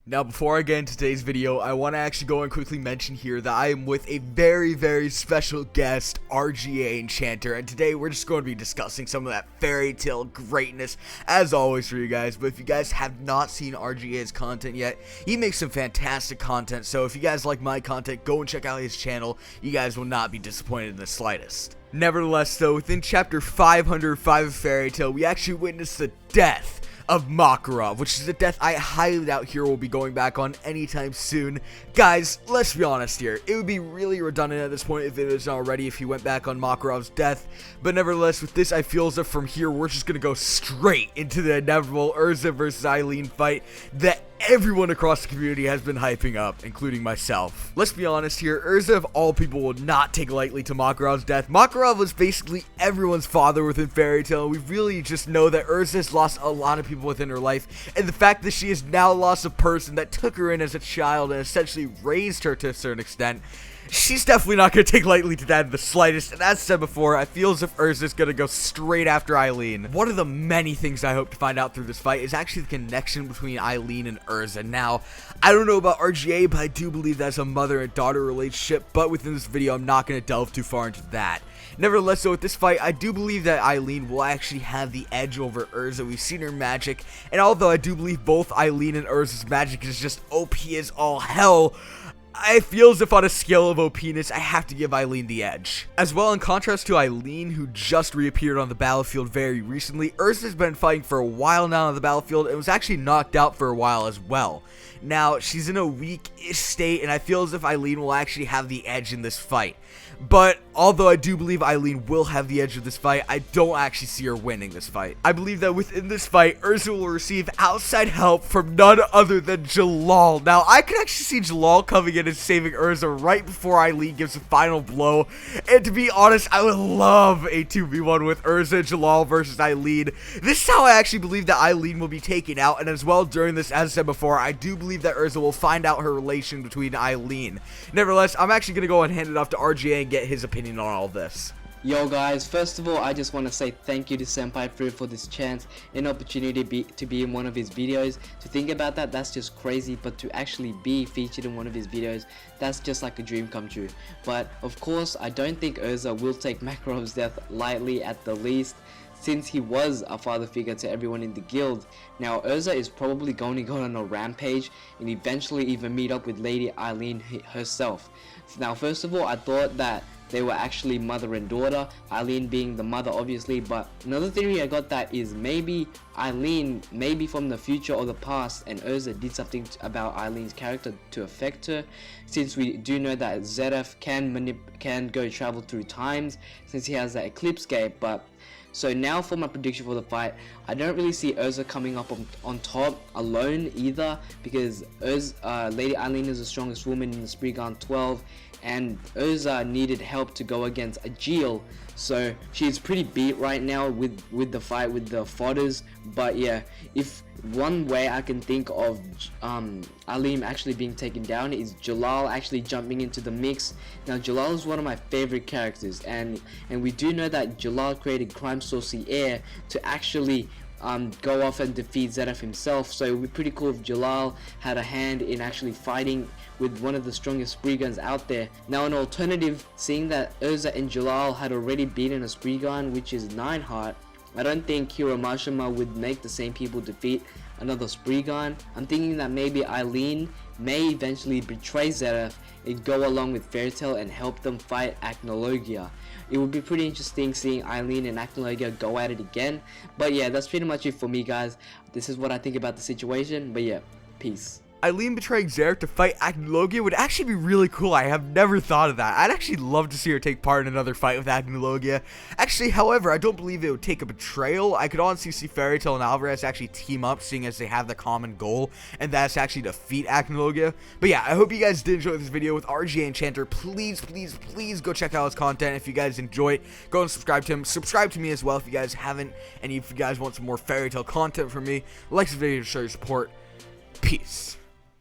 Now, before I get into today's video, I want to actually go and quickly mention here that I am with a very special guest, rgaEnchanter, and today we're just going to be discussing some of that fairy tale greatness, as always for you guys. But if you guys have not seen rgaE's content yet, he makes some fantastic content, so if you guys like my content, go and check out his channel. You guys will not be disappointed in the slightest. Nevertheless, though, within chapter 505 of Fairy Tale, we actually witnessed the death of Makarov, which is a death I highly doubt Hero will be going back on anytime soon. Guys, let's be honest here, it would be really redundant at this point if it isn't already if he went back on Makarov's death, but nevertheless, with this, I feel as if from here, we're just gonna go straight into the inevitable Erza versus Eileen fight that everyone across the community has been hyping up, including myself. Let's be honest here, Erza of all people will not take lightly to Makarov's death. Makarov was basically everyone's father within Fairy Tale. We really just know that Erza has lost a lot of people within her life, and the fact that she has now lost a person that took her in as a child and essentially raised her to a certain extent, she's definitely not going to take lightly to that in the slightest, and as said before, I feel as if Erza is going to go straight after Eileen. One of the many things I hope to find out through this fight is actually the connection between Eileen and Erza. Now, I don't know about rgaE, but I do believe that's a mother and daughter relationship, but within this video, I'm not going to delve too far into that. Nevertheless, so with this fight, I do believe that Eileen will actually have the edge over Erza. We've seen her magic, and although I do believe both Eileen and Erza's magic is just OP as all hell, I feel as if on a scale of OPness, I have to give Eileen the edge. As well, in contrast to Eileen, who just reappeared on the battlefield very recently, Erza's been fighting for a while now on the battlefield and was actually knocked out for a while as well. Now, she's in a weak-ish state, and I feel as if Eileen will actually have the edge in this fight. But although I do believe Eileen will have the edge of this fight, I don't actually see her winning this fight. I believe that within this fight, Erza will receive outside help from none other than Jalal. Now, I could actually see Jalal coming in and saving Erza right before Eileen gives a final blow. And to be honest, I would love a 2v1 with Erza and Jalal versus Eileen. This is how I actually believe that Eileen will be taken out. And as well, during this, as I said before, I do believe that Erza will find out her relation between Eileen. Nevertheless, I'm actually going to go and hand it off to rgaE and get his opinion on all of this. Yo guys, first of all, I just want to say thank you to Senpai Fruit for this chance and opportunity to be in one of his videos. To think about that, that's just crazy, but to actually be featured in one of his videos, that's just like a dream come true. But of course, I don't think Erza will take Makarov's death lightly at the least, since he was a father figure to everyone in the guild. Now, Erza is probably going to go on a rampage and eventually even meet up with Lady Eileen herself. Now, first of all, I thought that they were actually mother and daughter, Eileen being the mother obviously, but another theory I got that is maybe Eileen, maybe from the future or the past, and Erza did something about Eileen's character to affect her, since we do know that Zedef can go travel through times, since he has that eclipse gate. But so now for my prediction for the fight, I don't really see Erza coming up on top alone either, because Lady Eileen is the strongest woman in the Spriggan 12, and Erza needed help to go against Agil, so she's pretty beat right now with the fight with the fodders. But yeah, if one way I can think of Eileen actually being taken down is Jalal actually jumping into the mix. Now, Jalal is one of my favorite characters, and we do know that Jalal created Crime Saucy Air to actually go off and defeat Zedef himself, so it would be pretty cool if Jalal had a hand in actually fighting with one of the strongest Spriggans out there. Now, an alternative, seeing that Erza and Jalal had already beaten a Spriggan, which is 9 heart, I don't think Hiramashima would make the same people defeat another Spriggan. I'm thinking that maybe Eileen may eventually betray Zedef and go along with Fairy Tale and help them fight Acnologia. It would be pretty interesting seeing Eileen and Acnologia go at it again. But yeah, that's pretty much it for me, guys. This is what I think about the situation. But yeah, peace. Eileen betraying Zarek to fight Acnologia would actually be really cool. I have never thought of that. I'd actually love to see her take part in another fight with Acnologia. Actually, however, I don't believe it would take a betrayal. I could honestly see Fairy Tale and Alvarez actually team up, seeing as they have the common goal, and that's actually defeat Acnologia. But yeah, I hope you guys did enjoy this video with rgaEnchanter. Please go check out his content. If you guys enjoy it, go and subscribe to him. Subscribe to me as well if you guys haven't, and if you guys want some more Fairy Tale content from me. Like this video to show your support. Peace.